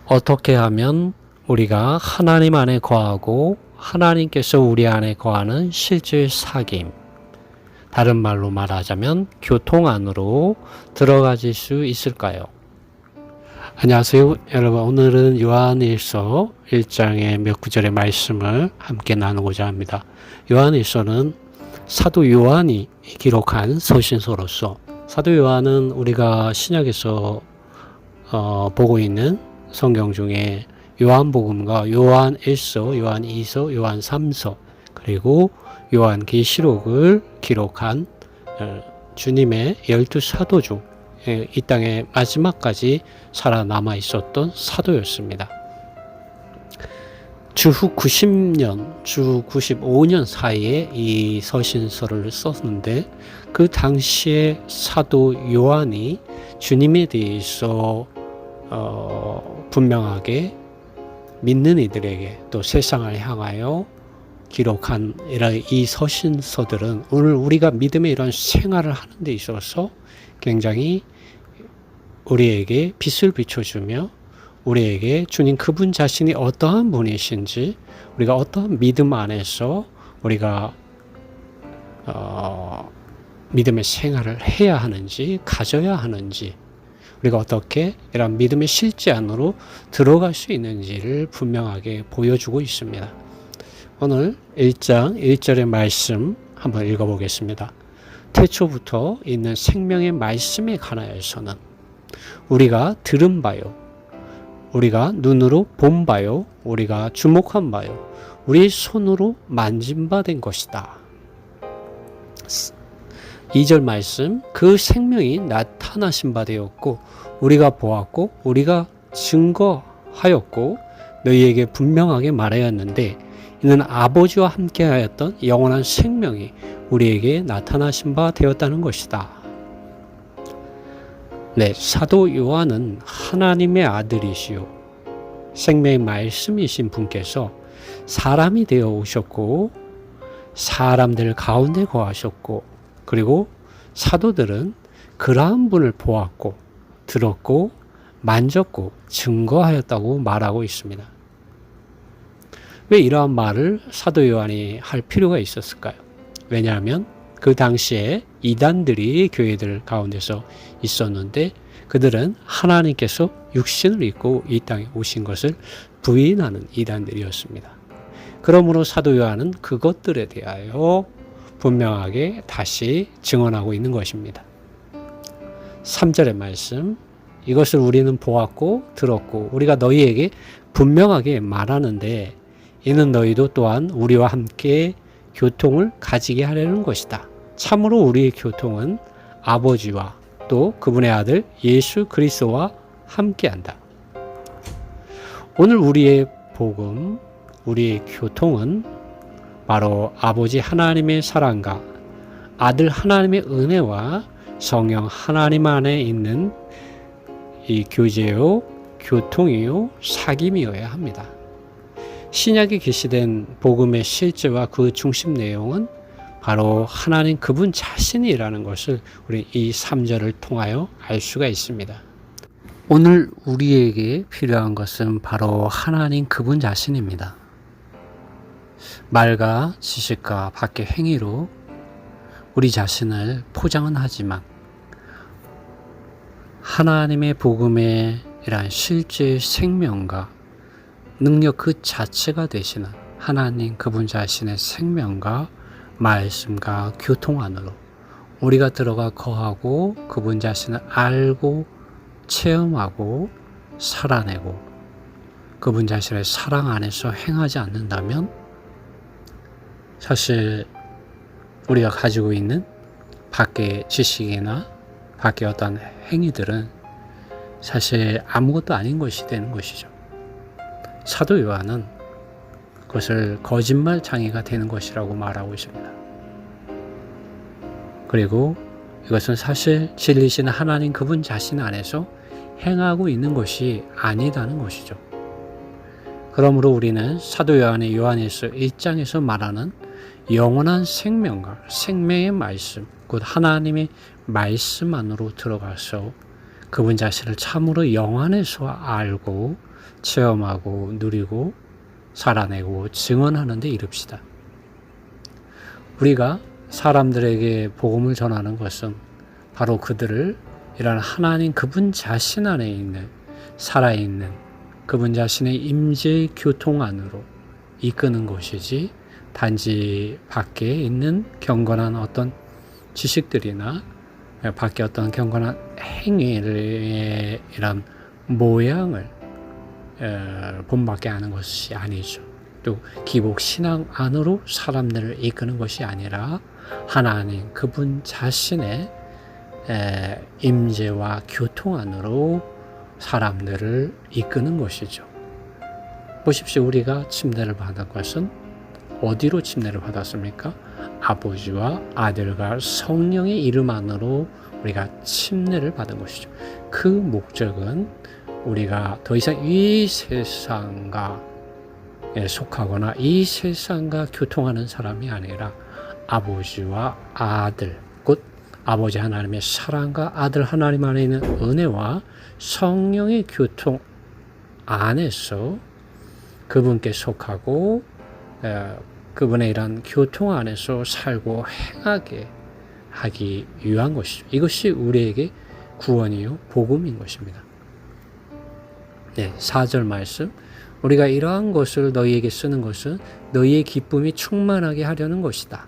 어떻게 하면 우리가 하나님 안에 거하고 하나님께서 우리 안에 거하는 실제 사귐, 다른 말로 말하자면 교통 안으로 들어가질 수 있을까요? 안녕하세요. 여러분, 오늘은 요한일서 1장의 몇 구절의 말씀을 함께 나누고자 합니다. 요한일서는 사도 요한이 기록한 서신서로서, 사도 요한은 우리가 신약에서 보고 있는 성경 중에 요한복음과 요한1서, 요한2서, 요한3서, 그리고 요한계시록을 기록한 주님의 12사도 중 이 땅의 마지막까지 살아남아 있었던 사도였습니다. 주후 90년, 주 95년 사이에 이 서신서를 썼는데, 그 당시에 사도 요한이 주님에 대해서 분명하게 믿는 이들에게 또 세상을 향하여 기록한 이 서신서들은 오늘 우리가 믿음의 이런 생활을 하는 데 있어서 굉장히 우리에게 빛을 비춰주며 우리에게 주님 그분 자신이 어떠한 분이신지, 우리가 어떠한 믿음 안에서 우리가 믿음의 생활을 해야 하는지, 가져야 하는지, 우리가 어떻게 이런 믿음의 실제 안으로 들어갈 수 있는지를 분명하게 보여주고 있습니다. 오늘 1장 1절의 말씀 한번 읽어보겠습니다. 태초부터 있는 생명의 말씀에 관하여서는 우리가 들은 바요, 우리가 눈으로 본 바요, 우리가 주목한 바요, 우리 손으로 만진 바 된 것이다. 2절 말씀, 그 생명이 나타나신 바 되었고 우리가 보았고 우리가 증거하였고 너희에게 분명하게 말하였는데, 이는 아버지와 함께하였던 영원한 생명이 우리에게 나타나신 바 되었다는 것이다. 네, 사도 요한은 하나님의 아들이시요 생명의 말씀이신 분께서 사람이 되어 오셨고 사람들 가운데 거하셨고, 그리고 사도들은 그러한 분을 보았고 들었고 만졌고 증거하였다고 말하고 있습니다. 왜 이러한 말을 사도 요한이 할 필요가 있었을까요? 왜냐하면 그 당시에 이단들이 교회들 가운데서 있었는데, 그들은 하나님께서 육신을 입고 이 땅에 오신 것을 부인하는 이단들이었습니다. 그러므로 사도 요한은 그것들에 대하여 분명하게 다시 증언하고 있는 것입니다. 3절의 말씀, 이것을 우리는 보았고 들었고 우리가 너희에게 분명하게 말하는데, 이는 너희도 또한 우리와 함께 교통을 가지게 하려는 것이다. 참으로 우리의 교통은 아버지와 또 그분의 아들 예수 그리스도와 함께한다. 오늘 우리의 복음, 우리의 교통은 바로 아버지 하나님의 사랑과 아들 하나님의 은혜와 성령 하나님 안에 있는 이 교제요, 교통이요, 사귐이어야 합니다. 신약에 계시된 복음의 실제와 그 중심 내용은 바로 하나님 그분 자신이라는 것을 우리 이 3절을 통하여 알 수가 있습니다. 오늘 우리에게 필요한 것은 바로 하나님 그분 자신입니다. 말과 지식과 밖의 행위로 우리 자신을 포장은 하지만 하나님의 복음의 이러한 실제 생명과 능력 그 자체가 되시는 하나님 그분 자신의 생명과 말씀과 교통 안으로 우리가 들어가 거하고 그분 자신을 알고 체험하고 살아내고 그분 자신의 사랑 안에서 행하지 않는다면 사실 우리가 가지고 있는 밖의 지식이나 밖의 어떤 행위들은 사실 아무것도 아닌 것이 되는 것이죠. 사도 요한은 그것을 거짓말쟁이가 되는 것이라고 말하고 있습니다. 그리고 이것은 사실 진리신 하나님 그분 자신 안에서 행하고 있는 것이 아니다는 것이죠. 그러므로 우리는 사도 요한의 요한일서 1장에서 말하는 영원한 생명과 생명의 말씀, 곧 하나님의 말씀 안으로 들어가서 그분 자신을 참으로 영 안에서 알고 체험하고 누리고 살아내고 증언하는 데 이릅시다. 우리가 사람들에게 복음을 전하는 것은 바로 그들을 이런 하나님 그분 자신 안에 있는 살아있는 그분 자신의 임재 교통 안으로 이끄는 것이지 단지 밖에 있는 경건한 어떤 지식들이나 밖에 어떤 경건한 행위의 이런 모양을 본받게 하는 것이 아니죠. 또 기복 신앙 안으로 사람들을 이끄는 것이 아니라 하나님 그분 자신의 임재와 교통 안으로 사람들을 이끄는 것이죠. 보십시오. 우리가 침례를 받은 것은 어디로 침례를 받았습니까? 아버지와 아들과 성령의 이름 안으로 우리가 침례를 받은 것이죠. 그 목적은 우리가 더 이상 이 세상과 속하거나 이 세상과 교통하는 사람이 아니라 아버지와 아들, 곧 아버지 하나님의 사랑과 아들 하나님 안에 있는 은혜와 성령의 교통 안에서 그분께 속하고 그분의 이런 교통 안에서 살고 행하게 하기 위한 것이죠. 이것이 우리에게 구원이요 복음인 것입니다. 네, 4절 말씀. 우리가 이러한 것을 너희에게 쓰는 것은 너희의 기쁨이 충만하게 하려는 것이다.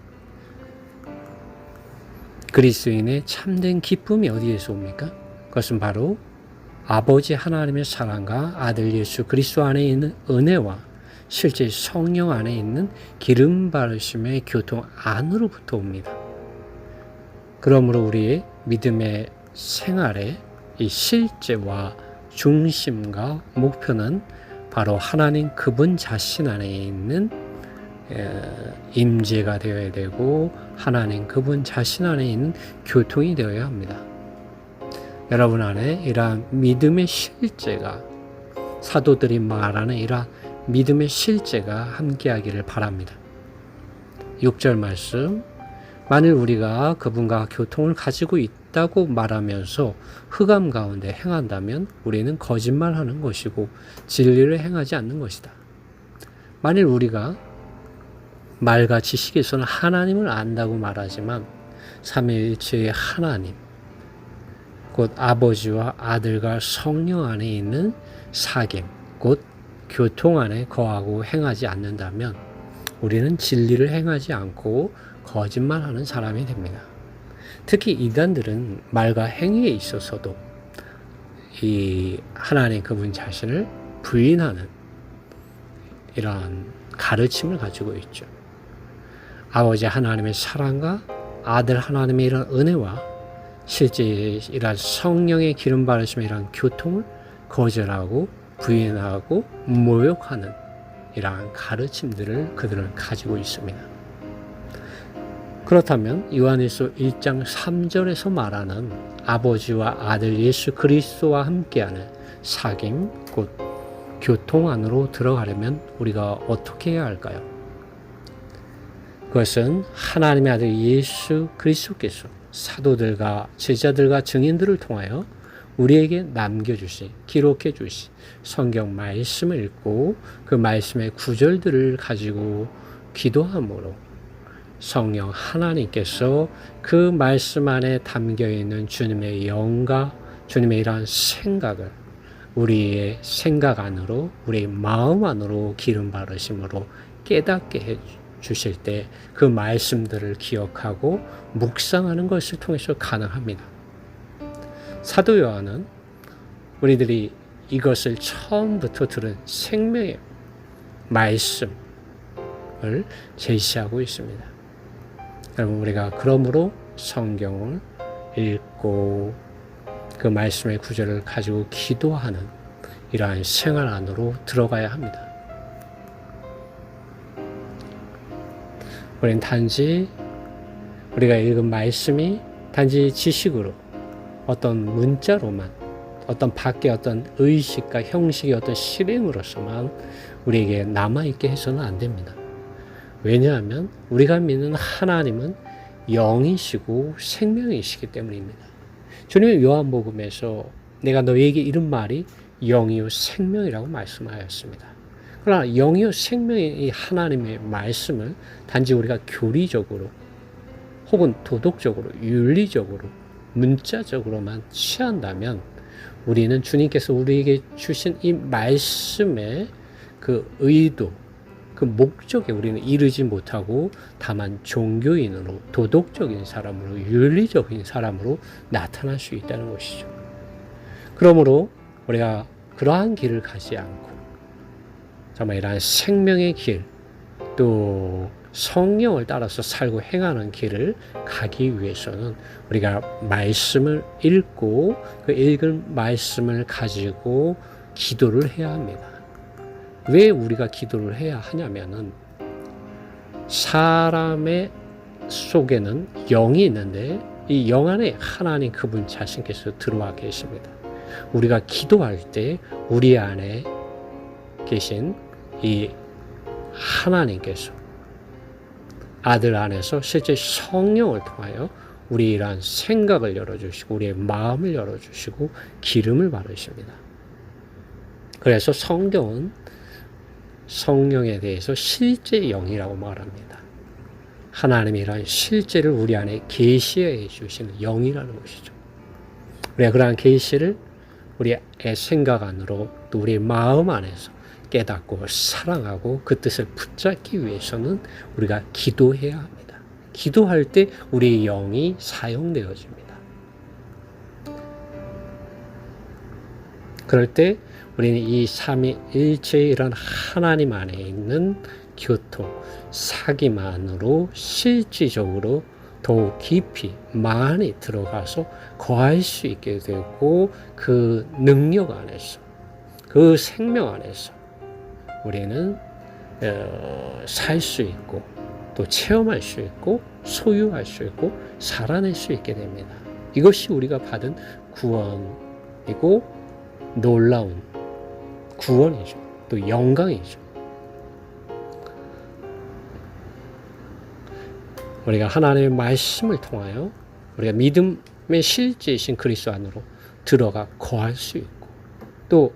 그리스도인의 참된 기쁨이 어디에서 옵니까? 그것은 바로 아버지 하나님의 사랑과 아들 예수 그리스도 안에 있는 은혜와 실제 성령 안에 있는 기름 바르심의 교통 안으로부터 옵니다. 그러므로 우리의 믿음의 생활의 이 실제와 중심과 목표는 바로 하나님 그분 자신 안에 있는 임재가 되어야 되고 하나님 그분 자신 안에 있는 교통이 되어야 합니다. 여러분 안에 이러한 믿음의 실제가 사도들이 말하는 이러한 믿음의 실제가 함께하기를 바랍니다. 6절 말씀. 만일 우리가 그분과 교통을 가지고 있다고 말하면서 흑암 가운데 행한다면 우리는 거짓말하는 것이고 진리를 행하지 않는 것이다. 만일 우리가 말과 지식에서는 하나님을 안다고 말하지만 삼위일체의 하나님 곧 아버지와 아들과 성령 안에 있는 사귐 곧 교통 안에 거하고 행하지 않는다면 우리는 진리를 행하지 않고 거짓말하는 사람이 됩니다. 특히 이단들은 말과 행위에 있어서도 이 하나님 그분 자신을 부인하는 이러한 가르침을 가지고 있죠. 아버지 하나님의 사랑과 아들 하나님의 이런 은혜와 실제 이런 성령의 기름 바르심의 이런 교통을 거절하고 부인하고 모욕하는 이러한 가르침들을 그들은 가지고 있습니다. 그렇다면 요한일서 1장 3절에서 말하는 아버지와 아들 예수 그리스도와 함께하는 사귐 곧 교통 안으로 들어가려면 우리가 어떻게 해야 할까요? 그것은 하나님의 아들 예수 그리스도께서 사도들과 제자들과 증인들을 통하여 우리에게 남겨주신 기록해 주신 성경 말씀을 읽고 그 말씀의 구절들을 가지고 기도함으로 성령 하나님께서 그 말씀 안에 담겨있는 주님의 영과 주님의 이러한 생각을 우리의 생각 안으로 우리의 마음 안으로 기름 바르심으로 깨닫게 해 주실 때 그 말씀들을 기억하고 묵상하는 것을 통해서 가능합니다. 사도 요한은 우리들이 이것을 처음부터 들은 생명의 말씀을 제시하고 있습니다. 여러분 우리가 그러므로 성경을 읽고 그 말씀의 구절을 가지고 기도하는 이러한 생활 안으로 들어가야 합니다. 우리는 단지 우리가 읽은 말씀이 단지 지식으로 어떤 문자로만 어떤 밖에 어떤 의식과 형식의 어떤 실행으로서만 우리에게 남아있게 해서는 안 됩니다. 왜냐하면 우리가 믿는 하나님은 영이시고 생명이시기 때문입니다. 주님의 요한복음에서 내가 너희에게 이런 말이 영이요 생명이라고 말씀하였습니다. 그러나 영이요 생명의 이 하나님의 말씀을 단지 우리가 교리적으로 혹은 도덕적으로 윤리적으로 문자적으로만 취한다면 우리는 주님께서 우리에게 주신 이 말씀의 그 의도, 그 목적에 우리는 이르지 못하고 다만 종교인으로, 도덕적인 사람으로, 윤리적인 사람으로 나타날 수 있다는 것이죠. 그러므로 우리가 그러한 길을 가지 않고 정말 이러한 생명의 길, 또 성령을 따라서 살고 행하는 길을 가기 위해서는 우리가 말씀을 읽고 그 읽은 말씀을 가지고 기도를 해야 합니다. 왜 우리가 기도를 해야 하냐면은 사람의 속에는 영이 있는데 이 영 안에 하나님 그분 자신께서 들어와 계십니다. 우리가 기도할 때 우리 안에 계신 이 하나님께서 아들 안에서 실제 성령을 통하여 우리 이러한 생각을 열어주시고 우리의 마음을 열어주시고 기름을 바르십니다. 그래서 성경은 성령에 대해서 실제 영이라고 말합니다. 하나님이 이러한 실제를 우리 안에 계시해 주시는 영이라는 것이죠. 우리가 그러한 계시를 우리의 생각 안으로 또 우리의 마음 안에서 깨닫고 사랑하고 그 뜻을 붙잡기 위해서는 우리가 기도해야 합니다. 기도할 때 우리의 영이 사용되어집니다. 그럴 때 우리는 이 삼위일체의 이런 하나님 안에 있는 교통, 사귐 안으로 실질적으로 더욱 깊이 많이 들어가서 거할 수 있게 되고 그 능력 안에서 그 생명 안에서 우리는 살 수 있고 또 체험할 수 있고 소유할 수 있고 살아낼 수 있게 됩니다. 이것이 우리가 받은 구원이고 놀라운 구원이죠. 또 영광이죠. 우리가 하나님의 말씀을 통하여 우리가 믿음의 실제이신 그리스도 안으로 들어가 거할 수 있고 또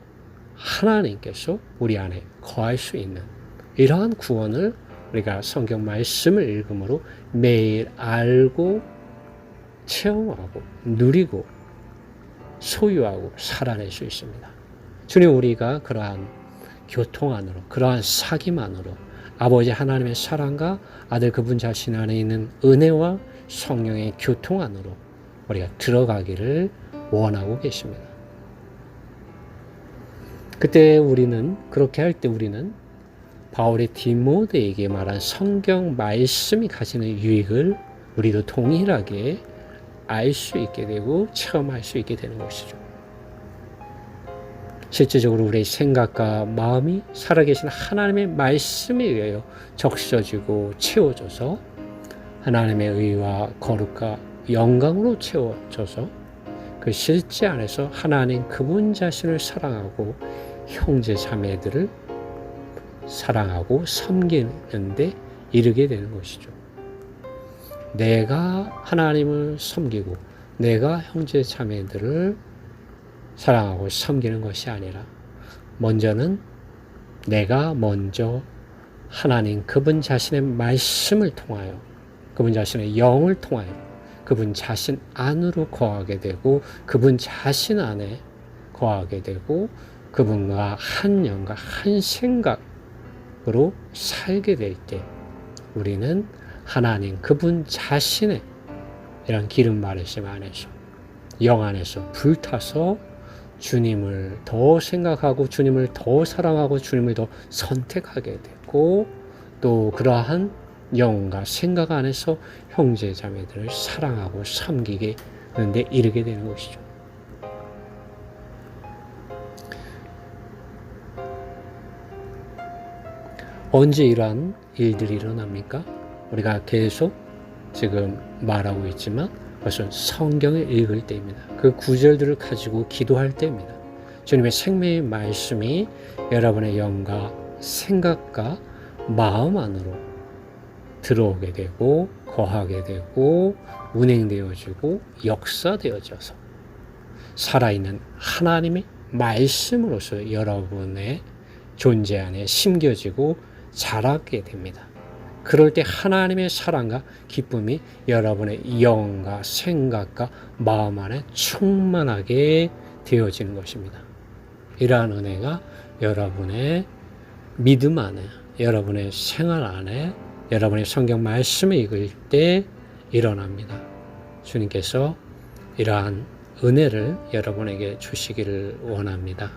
하나님께서 우리 안에 거할 수 있는 이러한 구원을 우리가 성경 말씀을 읽음으로 매일 알고 체험하고 누리고 소유하고 살아낼 수 있습니다. 주님, 우리가 그러한 교통 안으로 그러한 사귐 안으로 아버지 하나님의 사랑과 아들 그분 자신 안에 있는 은혜와 성령의 교통 안으로 우리가 들어가기를 원하고 계십니다. 그때 우리는 그렇게 할 때 우리는 바울이 디모데에게 말한 성경 말씀이 가지는 유익을 우리도 동일하게 알 수 있게 되고 체험할 수 있게 되는 것이죠. 실제적으로 우리의 생각과 마음이 살아계신 하나님의 말씀에 의하여 적셔지고 채워져서 하나님의 의와 거룩과 영광으로 채워져서 그 실제 안에서 하나님 그분 자신을 사랑하고 형제 자매들을 사랑하고 섬기는 데 이르게 되는 것이죠. 내가 하나님을 섬기고 내가 형제 자매들을 사랑하고 섬기는 것이 아니라 먼저는 내가 먼저 하나님 그분 자신의 말씀을 통하여 그분 자신의 영을 통하여 그분 자신 안으로 거하게 되고 그분 자신 안에 거하게 되고 그분과 한 영과 한 생각으로 살게 될 때 우리는 하나님 그분 자신의 이런 기름 바르심 안에서 영 안에서 불타서 주님을 더 생각하고 주님을 더 사랑하고 주님을 더 선택하게 되고 또 그러한 영과 생각 안에서 형제 자매들을 사랑하고 섬기게 되는데 이르게 되는 것이죠. 언제 이러한 일들이 일어납니까? 우리가 계속 지금 말하고 있지만 그것은 성경을 읽을 때입니다. 그 구절들을 가지고 기도할 때입니다. 주님의 생명의 말씀이 여러분의 영과 생각과 마음 안으로 들어오게 되고 거하게 되고 운행되어지고 역사되어져서 살아있는 하나님의 말씀으로서 여러분의 존재 안에 심겨지고 자라게 됩니다. 그럴 때 하나님의 사랑과 기쁨이 여러분의 영과 생각과 마음 안에 충만하게 되어지는 것입니다. 이러한 은혜가 여러분의 믿음 안에, 여러분의 생활 안에, 여러분의 성경 말씀을 읽을 때 일어납니다. 주님께서 이러한 은혜를 여러분에게 주시기를 원합니다.